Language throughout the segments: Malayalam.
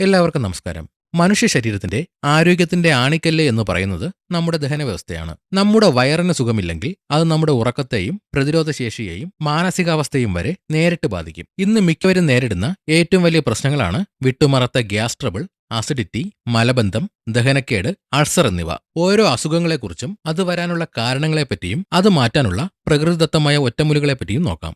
എല്ലാവർക്കും നമസ്കാരം. മനുഷ്യ ശരീരത്തിന്റെ ആരോഗ്യത്തിന്റെ ആണിക്കല്ല് എന്ന് പറയുന്നത് നമ്മുടെ ദഹനവ്യവസ്ഥയാണ്. നമ്മുടെ വയറിന് സുഖമില്ലെങ്കിൽ അത് നമ്മുടെ ഉറക്കത്തെയും പ്രതിരോധശേഷിയെയും മാനസികാവസ്ഥയും വരെ നേരിട്ട് ബാധിക്കും. ഇന്ന് മിക്കവരും നേരിടുന്ന ഏറ്റവും വലിയ പ്രശ്നങ്ങളാണ് വിട്ടുമറത്ത ഗ്യാസ് ട്രബിൾ, അസിഡിറ്റി, മലബന്ധം, ദഹനക്കേട്, അൾസർ എന്നിവ. ഓരോ അസുഖങ്ങളെക്കുറിച്ചും അത് വരാനുള്ള കാരണങ്ങളെപ്പറ്റിയും അത് മാറ്റാനുള്ള പ്രകൃതിദത്തമായ ഒറ്റമൂലികളെപ്പറ്റിയും നോക്കാം.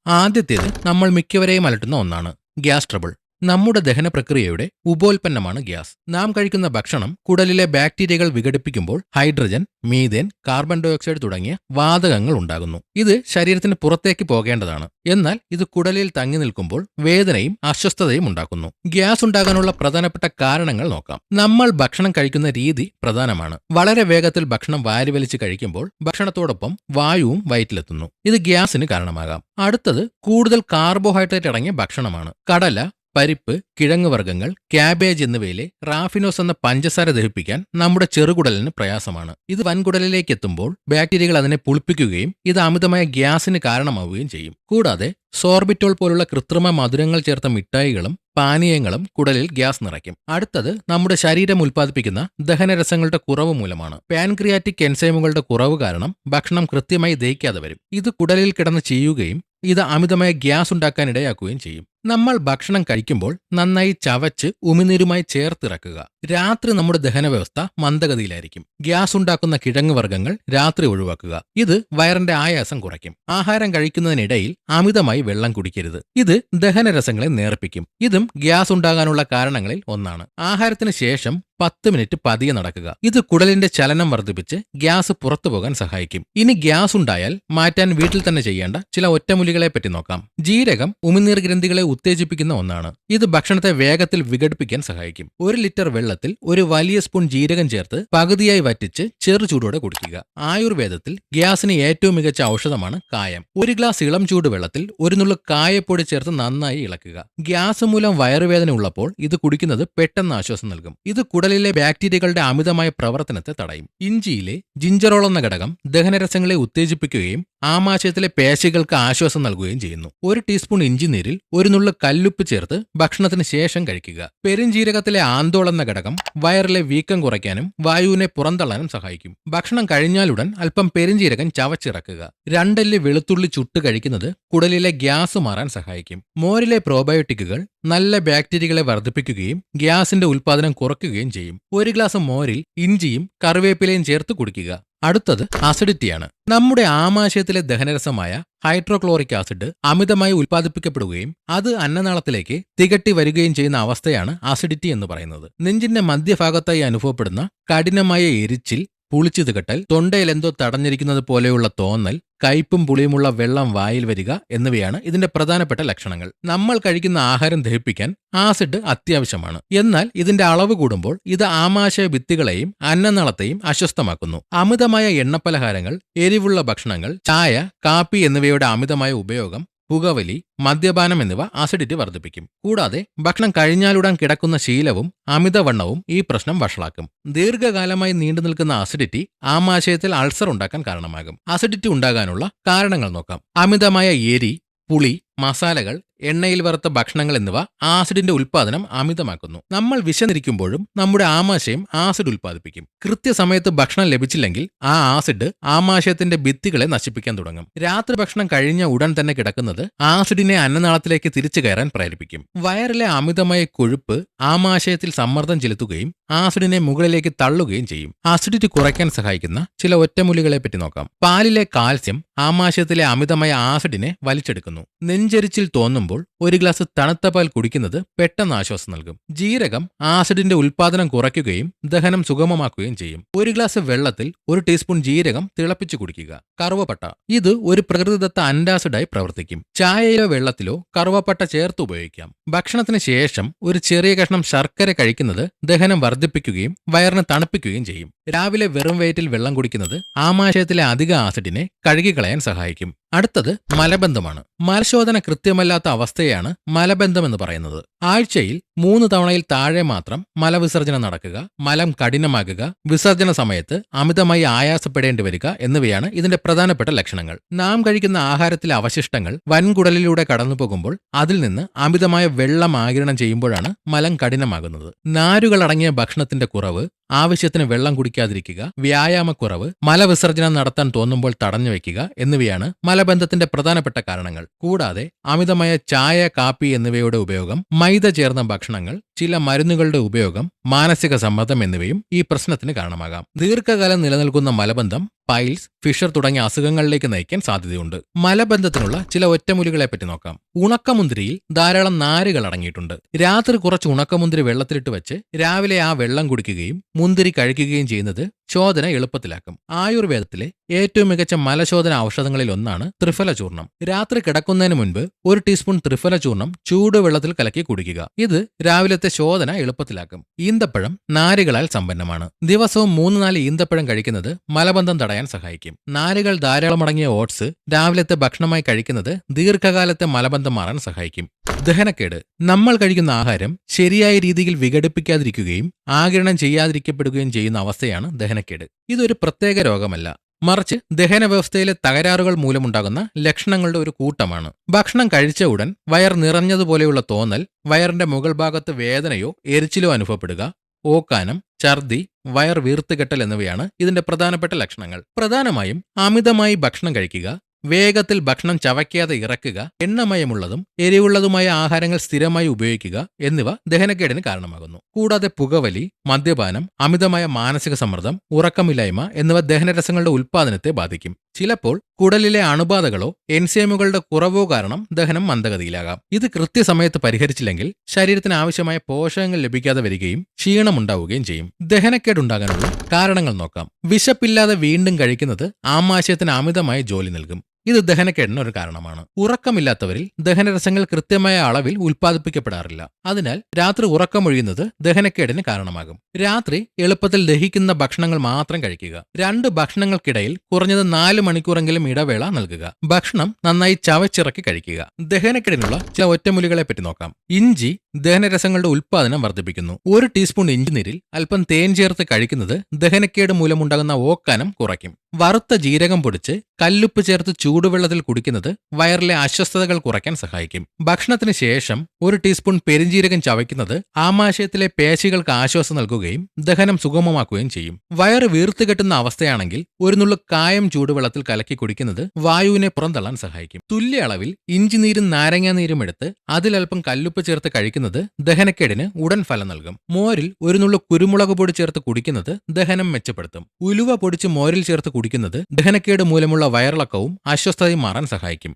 ആദ്യത്തേത് നമ്മൾ മിക്കവരെയും അലട്ടുന്ന ഒന്നാണ്, ഗ്യാസ് ട്രബിൾ. നമ്മുടെ ദഹന പ്രക്രിയയുടെ ഉപോൽപ്പന്നമാണ് ഗ്യാസ്. നാം കഴിക്കുന്ന ഭക്ഷണം കുടലിലെ ബാക്ടീരിയകൾ വിഘടിപ്പിക്കുമ്പോൾ ഹൈഡ്രജൻ, മീഥേൻ, കാർബൺ ഡയോക്സൈഡ് തുടങ്ങിയ വാതകങ്ങൾ ഉണ്ടാകുന്നു. ഇത് ശരീരത്തിന് പുറത്തേക്ക് പോകേണ്ടതാണ്. എന്നാൽ ഇത് കുടലിൽ തങ്ങി നിൽക്കുമ്പോൾ വേദനയും അസ്വസ്ഥതയും ഉണ്ടാക്കുന്നു. ഗ്യാസ് ഉണ്ടാകാനുള്ള പ്രധാനപ്പെട്ട കാരണങ്ങൾ നോക്കാം. നമ്മൾ ഭക്ഷണം കഴിക്കുന്ന രീതി പ്രധാനമാണ്. വളരെ വേഗത്തിൽ ഭക്ഷണം വാരിവലിച്ച് കഴിക്കുമ്പോൾ ഭക്ഷണത്തോടൊപ്പം വായുവും വയറ്റിലെത്തുന്നു. ഇത് ഗ്യാസിന് കാരണമാകാം. അടുത്തത് കൂടുതൽ കാർബോഹൈഡ്രേറ്റ് അടങ്ങിയ ഭക്ഷണമാണ്. കടല, പരിപ്പ്, കിഴങ്ങുവർഗ്ഗങ്ങൾ, ക്യാബേജ് എന്നിവയിലെ റാഫിനോസ് എന്ന പഞ്ചസാര ദഹിപ്പിക്കാൻ നമ്മുടെ ചെറുകുടലിന് പ്രയാസമാണ്. ഇത് വൻകുടലിലേക്ക് എത്തുമ്പോൾ ബാക്ടീരിയകൾ അതിനെ പുളിപ്പിക്കുകയും ഇത് അമിതമായ ഗ്യാസിന് കാരണമാവുകയും ചെയ്യും. കൂടാതെ സോർബിറ്റോൾ പോലുള്ള കൃത്രിമ മധുരങ്ങൾ ചേർത്ത മിഠായികളും പാനീയങ്ങളും കുടലിൽ ഗ്യാസ് നിറയ്ക്കും. അടുത്തത് നമ്മുടെ ശരീരം ഉൽപ്പാദിപ്പിക്കുന്ന ദഹനരസങ്ങളുടെ കുറവ് മൂലമാണ്. പാൻക്രിയാറ്റിക് എൻസൈമുകളുടെ കുറവ് കാരണം ഭക്ഷണം കൃത്യമായി ദഹിക്കാതെ വരും. ഇത് കുടലിൽ കിടന്ന് ചെയ്യുകയും ഇത് അമിതമായ ഗ്യാസ് ഉണ്ടാക്കാൻ ഇടയാക്കുകയും ചെയ്യും. നമ്മൾ ഭക്ഷണം കഴിക്കുമ്പോൾ നന്നായി ചവച്ച് ഉമിനീരുമായി ചേർത്തിറക്കുക. രാത്രി നമ്മുടെ ദഹനവ്യവസ്ഥ മന്ദഗതിയിലായിരിക്കും. ഗ്യാസ് ഉണ്ടാക്കുന്ന കിഴങ്ങുവർഗ്ഗങ്ങൾ രാത്രി ഒഴിവാക്കുക. ഇത് വയറിന്റെ ആയാസം കുറയ്ക്കും. ആഹാരം കഴിക്കുന്നതിനിടയിൽ അമിതമായി വെള്ളം കുടിക്കരുത്. ഇത് ദഹനരസങ്ങളെ നേർപ്പിക്കും. ഇതും ഗ്യാസ് ഉണ്ടാകാനുള്ള കാരണങ്ങളിൽ ഒന്നാണ്. ആഹാരത്തിന് ശേഷം 10 മിനിറ്റ് പതിയെ നടക്കുക. ഇത് കുടലിന്റെ ചലനം വർദ്ധിപ്പിച്ച് ഗ്യാസ് പുറത്തു പോകാൻ സഹായിക്കും. ഇനി ഗ്യാസ് ഉണ്ടായാൽ മാറ്റാൻ വീട്ടിൽ തന്നെ ചെയ്യേണ്ട ചില ഒറ്റമൂലികളെ പറ്റി നോക്കാം. ജീരകം ഉമിനീർ ഗ്രന്ഥികളെ ഉത്തേജിപ്പിക്കുന്ന ഒന്നാണ്. ഇത് ഭക്ഷണത്തെ വേഗത്തിൽ വിഘടിപ്പിക്കാൻ സഹായിക്കും. 1 ലിറ്റർ വെള്ളത്തിൽ ഒരു വലിയ സ്പൂൺ ജീരകം ചേർത്ത് പകുതിയായി വറ്റിച്ച് ചെറു ചൂടോടെ കുടിക്കുക. ആയുർവേദത്തിൽ ഗ്യാസിന് ഏറ്റവും മികച്ച ഔഷധമാണ് കായം. 1 ഗ്ലാസ് ഇളം ചൂട് വെള്ളത്തിൽ ഒരു നുള്ളു കായപ്പൊടി ചേർത്ത് നന്നായി ഇളക്കുക. ഗ്യാസ് മൂലം വയറുവേദന ഉള്ളപ്പോൾ ഇത് കുടിക്കുന്നത് പെട്ടെന്ന് ആശ്വാസം നൽകും. ഇത് കുടലിലെ ബാക്ടീരിയകളുടെ അമിതമായ പ്രവർത്തനത്തെ തടയും. ഇഞ്ചിയിലെ ജിഞ്ചറോൾ എന്ന ഘടകം ദഹനരസങ്ങളെ ഉത്തേജിപ്പിക്കുകയും ആമാശയത്തിലെ പേശികൾക്ക് ആശ്വാസം നൽകുകയും ചെയ്യുന്നു. 1 ടീസ്പൂൺ ഇഞ്ചി നീരിൽ ഒരു നുള്ളു കല്ലുപ്പ് ചേർത്ത് ഭക്ഷണത്തിന് ശേഷം കഴിക്കുക. പെരുംജീരകത്തിലെ ആന്തോൾ എന്ന ഘടകം വയറിലെ വീക്കം കുറയ്ക്കാനും വായുവിനെ പുറന്തള്ളാനും സഹായിക്കും. ഭക്ഷണം കഴിഞ്ഞാലുടൻ അല്പം പെരുംജീരകം ചവച്ചിറക്കുക. 2 അല്ലി വെളുത്തുള്ളി ചുട്ട് കഴിക്കുന്നത് കുടലിലെ ഗ്യാസ് മാറാൻ സഹായിക്കും. മോരിലെ പ്രോബയോട്ടിക്കുകൾ നല്ല ബാക്ടീരിയകളെ വർദ്ധിപ്പിക്കുകയും ഗ്യാസിന്റെ ഉൽപ്പാദനം കുറയ്ക്കുകയും ചെയ്യും. 1 ഗ്ലാസ് മോരിൽ ഇഞ്ചിയും കറിവേപ്പിലയും ചേർത്ത് കുടിക്കുക. അടുത്തത് അസിഡിറ്റിയാണ്. നമ്മുടെ ആമാശയത്തിലെ ദഹനരസമായ ഹൈഡ്രോക്ലോറിക് ആസിഡ് അമിതമായി ഉൽപ്പാദിപ്പിക്കപ്പെടുകയും അത് അന്നനാളത്തിലേക്ക് തികട്ടി വരികയും ചെയ്യുന്ന അവസ്ഥയാണ് അസിഡിറ്റി എന്ന് പറയുന്നത്. നെഞ്ചിന്റെ മധ്യഭാഗത്തായി അനുഭവപ്പെടുന്ന കഠിനമായ എരിച്ചിൽ, പുളിച്ചു തികട്ടൽ, തൊണ്ടയിൽ എന്തോ തടഞ്ഞിരിക്കുന്നത് പോലെയുള്ള തോന്നൽ, കയ്പും പുളിയുമുള്ള വെള്ളം വായിൽ വരിക എന്നിവയാണ് ഇതിന്റെ പ്രധാനപ്പെട്ട ലക്ഷണങ്ങൾ. നമ്മൾ കഴിക്കുന്ന ആഹാരം ദഹിപ്പിക്കാൻ ആസിഡ് അത്യാവശ്യമാണ്. എന്നാൽ ഇതിന്റെ അളവ് കൂടുമ്പോൾ ഇത് ആമാശയ ഭിത്തികളെയും അന്നനാളത്തെയും അസ്വസ്ഥമാക്കുന്നു. അമിതമായ എണ്ണപ്പലഹാരങ്ങൾ, എരിവുള്ള ഭക്ഷണങ്ങൾ, ചായ, കാപ്പി എന്നിവയുടെ അമിതമായ ഉപയോഗം, പുകവലി, മദ്യപാനം എന്നിവ അസിഡിറ്റി വർദ്ധിപ്പിക്കും. കൂടാതെ ഭക്ഷണം കഴിഞ്ഞാലുടൻ കിടക്കുന്ന ശീലവും അമിതവണ്ണവും ഈ പ്രശ്നം വഷളാക്കും. ദീർഘകാലമായി നീണ്ടു നിൽക്കുന്ന അസിഡിറ്റി ആമാശയത്തിൽ അൾസർ ഉണ്ടാക്കാൻ കാരണമാകും. അസിഡിറ്റി ഉണ്ടാകാനുള്ള കാരണങ്ങൾ നോക്കാം. അമിതമായ എരി, പുളി, മസാലകൾ, എണ്ണയിൽ വറുത്ത ഭക്ഷണങ്ങൾ എന്നിവ ആസിഡിന്റെ ഉൽപ്പാദനം അമിതമാക്കുന്നു. നമ്മൾ വിശന്നിരിക്കുമ്പോഴും നമ്മുടെ ആമാശയം ആസിഡ് ഉൽപ്പാദിപ്പിക്കും. കൃത്യസമയത്ത് ഭക്ഷണം ലഭിച്ചില്ലെങ്കിൽ ആ ആസിഡ് ആമാശയത്തിന്റെ ഭിത്തികളെ നശിപ്പിക്കാൻ തുടങ്ങും. രാത്രി ഭക്ഷണം കഴിഞ്ഞ ഉടൻ തന്നെ കിടക്കുന്നത് ആസിഡിനെ അന്നനാളത്തിലേക്ക് തിരിച്ചു കയറാൻ പ്രേരിപ്പിക്കും. വയറിലെ അമിതമായ കൊഴുപ്പ് ആമാശയത്തിൽ സമ്മർദ്ദം ചെലുത്തുകയും ആസിഡിനെ മുകളിലേക്ക് തള്ളുകയും ചെയ്യും. അസിഡിറ്റി കുറയ്ക്കാൻ സഹായിക്കുന്ന ചില ഒറ്റമൂലികളെ പറ്റി നോക്കാം. പാലിലെ കാൽസ്യം ആമാശയത്തിലെ അമിതമായ ആസിഡിനെ വലിച്ചെടുക്കുന്നു. നെഞ്ചരിച്ചിൽ തോന്നുമ്പോൾ 1 ഗ്ലാസ് തണുത്ത പാൽ കുടിക്കുന്നത് പെട്ടെന്ന് ആശ്വാസം നൽകും. ജീരകം ആസിഡിന്റെ ഉൽപ്പാദനം കുറയ്ക്കുകയും ദഹനം സുഗമമാക്കുകയും ചെയ്യും. 1 ഗ്ലാസ് വെള്ളത്തിൽ 1 ടീസ്പൂൺ ജീരകം തിളപ്പിച്ചു കുടിക്കുക. കറുവപ്പട്ട ഇത് ഒരു പ്രകൃതിദത്ത ആന്റാസിഡായി പ്രവർത്തിക്കും. ചായയിലോ വെള്ളത്തിലോ കറുവപ്പട്ട ചേർത്ത് ഉപയോഗിക്കാം. ഭക്ഷണത്തിന് ശേഷം ഒരു ചെറിയ കഷ്ണം ശർക്കര കഴിക്കുന്നത് ദഹനം വർദ്ധിപ്പിക്കുകയും വയറിന് തണുപ്പിക്കുകയും ചെയ്യും. രാവിലെ വെറും വയറ്റിൽ വെള്ളം കുടിക്കുന്നത് ആമാശയത്തിലെ അധിക ആസിഡിനെ കഴുകിക്കളയാൻ സഹായിക്കും. അടുത്തത് മലബന്ധമാണ്. മലശോധന കൃത്യമല്ലാത്ത അവസ്ഥയാണ് മലബന്ധം എന്ന് പറയുന്നത്. ആഴ്ചയിൽ 3 തവണയിൽ താഴെ മാത്രം മലവിസർജനം നടക്കുക, മലം കഠിനമാകുക, വിസർജന സമയത്ത് അമിതമായി ആയാസപ്പെടേണ്ടി വരിക എന്നിവയാണ് ഇതിന്റെ പ്രധാനപ്പെട്ട ലക്ഷണങ്ങൾ. നാം കഴിക്കുന്ന ആഹാരത്തിലെ അവശിഷ്ടങ്ങൾ വൻകുടലിലൂടെ കടന്നുപോകുമ്പോൾ അതിൽ നിന്ന് അമിതമായ വെള്ളം ആഗിരണം ചെയ്യുമ്പോഴാണ് മലം കഠിനമാകുന്നത്. നാരുകൾ അടങ്ങിയ ഭക്ഷണത്തിന്റെ കുറവ്, ആവശ്യത്തിന് വെള്ളം കുടിക്കാതിരിക്കുക, വ്യായാമക്കുറവ്, മലവിസർജനം നടത്താൻ തോന്നുമ്പോൾ തടഞ്ഞു വയ്ക്കുക എന്നിവയാണ് മലബന്ധത്തിന്റെ പ്രധാനപ്പെട്ട കാരണങ്ങൾ. കൂടാതെ അമിതമായ ചായ, കാപ്പി എന്നിവയുടെ ഉപയോഗം, മൈദ ചേർന്ന ഭക്ഷണങ്ങൾ, ചില മരുന്നുകളുടെ ഉപയോഗം, മാനസിക സമ്മർദ്ദം എന്നിവയും ഈ പ്രശ്നത്തിന് കാരണമാകാം. ദീർഘകാലം നിലനിൽക്കുന്ന മലബന്ധം പൈൽസ്, ഫിഷർ തുടങ്ങിയ അസുഖങ്ങളിലേക്ക് നയിക്കാൻ സാധ്യതയുണ്ട്. മലബന്ധത്തിനുള്ള ചില ഒറ്റമൂലികളെ പറ്റി നോക്കാം. ഉണക്കമുന്തിരിയിൽ ധാരാളം നാരുകൾ അടങ്ങിയിട്ടുണ്ട്. രാത്രി കുറച്ച് ഉണക്കമുന്തിരി വെള്ളത്തിലിട്ട് വെച്ച് രാവിലെ ആ വെള്ളം കുടിക്കുകയും മുന്തിരി കഴിക്കുകയും ചെയ്യുന്നത് ശോധന എളുപ്പത്തിലാക്കും. ആയുർവേദത്തിലെ ഏറ്റവും മികച്ച മലശോധന ഔഷധങ്ങളിൽ ഒന്നാണ് ത്രിഫല ചൂർണം. രാത്രി കിടക്കുന്നതിന് മുൻപ് 1 ടീസ്പൂൺ ത്രിഫല ചൂർണം ചൂടുവെള്ളത്തിൽ കലക്കി കുടിക്കുക. ഇത് രാവിലത്തെ ശോധന എളുപ്പത്തിലാക്കും. ഈന്തപ്പഴം നാരുകളാൽ സമ്പന്നമാണ്. ദിവസവും 3-4 ഈന്തപ്പഴം കഴിക്കുന്നത് മലബന്ധം തടയാൻ സഹായിക്കും. നാരുകൾ ധാരാളമടങ്ങിയ ഓട്സ് രാവിലത്തെ ഭക്ഷണമായി കഴിക്കുന്നത് ദീർഘകാലത്തെ മലബന്ധം മാറാൻ സഹായിക്കും. ദഹനക്കേട്. നമ്മൾ കഴിക്കുന്ന ആഹാരം ശരിയായ രീതിയിൽ വിഘടിപ്പിക്കാതിരിക്കുകയും ആഗിരണം ചെയ്യാതിരിക്കപ്പെടുകയും ചെയ്യുന്ന അവസ്ഥയാണ് ദഹനക്കേട്. ഇതൊരു പ്രത്യേക രോഗമല്ല, മറിച്ച് ദഹന വ്യവസ്ഥയിലെ തകരാറുകൾ മൂലമുണ്ടാകുന്ന ലക്ഷണങ്ങളുടെ ഒരു കൂട്ടമാണ്. ഭക്ഷണം കഴിച്ച ഉടൻ വയർ നിറഞ്ഞതുപോലെയുള്ള തോന്നൽ, വയറിന്റെ മുകൾ ഭാഗത്ത് വേദനയോ എരിച്ചിലോ അനുഭവപ്പെടുക, ഓക്കാനം, ഛർദി, വയർ വീർത്തുകെട്ടൽ എന്നിവയാണ് ഇതിന്റെ പ്രധാനപ്പെട്ട ലക്ഷണങ്ങൾ. പ്രധാനമായും അമിതമായി ഭക്ഷണം കഴിക്കുക, വേഗത്തിൽ ഭക്ഷണം ചവയ്ക്കാതെ ഇറക്കുക, എണ്ണമയമുള്ളതും എരിവുള്ളതുമായ ആഹാരങ്ങൾ സ്ഥിരമായി ഉപയോഗിക്കുക എന്നിവ ദഹനക്കേടിന് കാരണമാകുന്നു. കൂടാതെ പുകവലി, മദ്യപാനം, അമിതമായ മാനസിക സമ്മർദ്ദം, ഉറക്കമില്ലായ്മ എന്നിവ ദഹനരസങ്ങളുടെ ഉൽപ്പാദനത്തെ ബാധിക്കും. ചിലപ്പോൾ കുടലിലെ അണുബാധകളോ എൻസൈമുകളുടെ കുറവോ കാരണം ദഹനം മന്ദഗതിയിലാകാം. ഇത് കൃത്യസമയത്ത് പരിഹരിച്ചില്ലെങ്കിൽ ശരീരത്തിന് ആവശ്യമായ പോഷകങ്ങൾ ലഭിക്കാതെ വരികയും ക്ഷീണമുണ്ടാവുകയും ചെയ്യും. ദഹനക്കേടുണ്ടാകാനുള്ള കാരണങ്ങൾ നോക്കാം. വിശപ്പില്ലാതെ വീണ്ടും കഴിക്കുന്നത് ആമാശയത്തിന് അമിതമായ ജോലി നൽകും. ഇത് ദഹനക്കേടിന് ഒരു കാരണമാണ്. ഉറക്കമില്ലാത്തവരിൽ ദഹനരസങ്ങൾ കൃത്യമായ അളവിൽ ഉൽപ്പാദിപ്പിക്കപ്പെടാറില്ല. അതിനാൽ രാത്രി ഉറക്കമൊഴിയുന്നത് ദഹനക്കേടിന് കാരണമാകും. രാത്രി എളുപ്പത്തിൽ ദഹിക്കുന്ന ഭക്ഷണങ്ങൾ മാത്രം കഴിക്കുക. 2 ഭക്ഷണങ്ങൾക്കിടയിൽ കുറഞ്ഞത് 4 മണിക്കൂറെങ്കിലും ഇടവേള നൽകുക. ഭക്ഷണം നന്നായി ചവച്ചിറക്കി കഴിക്കുക. ദഹനക്കേടിനുള്ള ചില ഒറ്റമൂലികളെ പറ്റി നോക്കാം. ഇഞ്ചി ദഹനരസങ്ങളുടെ ഉൽപ്പാദനം വർദ്ധിപ്പിക്കുന്നു. 1 ടീസ്പൂൺ ഇഞ്ചി നീരിൽ അല്പം തേൻ ചേർത്ത് കഴിക്കുന്നത് ദഹനക്കേട് മൂലമുണ്ടാകുന്ന ഓക്കാനം കുറയ്ക്കും. വറുത്ത ജീരകം പൊടിച്ച് കല്ലുപ്പ് ചേർത്ത് ചൂടുവെള്ളത്തിൽ കുടിക്കുന്നത് വയറിലെ അസ്വസ്ഥതകൾ കുറയ്ക്കാൻ സഹായിക്കും. ഭക്ഷണത്തിന് ശേഷം 1 ടീസ്പൂൺ പെരിഞ്ജീരകം ചവയ്ക്കുന്നത് ആമാശയത്തിലെ പേശികൾക്ക് ആശ്വാസം നൽകുകയും ദഹനം സുഗമമാക്കുകയും ചെയ്യും. വയറ് വീർത്തുകെട്ടുന്ന അവസ്ഥയാണെങ്കിൽ 1 നുള്ളു കായം ചൂടുവെള്ളത്തിൽ കലക്കി കുടിക്കുന്നത് വായുവിനെ പുറന്തള്ളാൻ സഹായിക്കും. തുല്യ അളവിൽ ഇഞ്ചിനീരും നാരങ്ങാനീരും എടുത്ത് അതിലൽപ്പം കല്ലുപ്പ് ചേർത്ത് കഴിക്കുന്നത് ദഹനക്കേടിന് ഉടൻ ഫലം നൽകും. മോരിൽ 1 നുള്ളു കുരുമുളക് പൊടി ചേർത്ത് കുടിക്കുന്നത് ദഹനം മെച്ചപ്പെടുത്തും. ഉലുവ പൊടിച്ച് മോരിൽ ചേർത്ത് കുടിക്കുന്നത് ദഹനക്കേട് മൂലമുള്ള വയറിളക്കവും അസ്വസ്ഥതയും മാറാൻ സഹായിക്കും.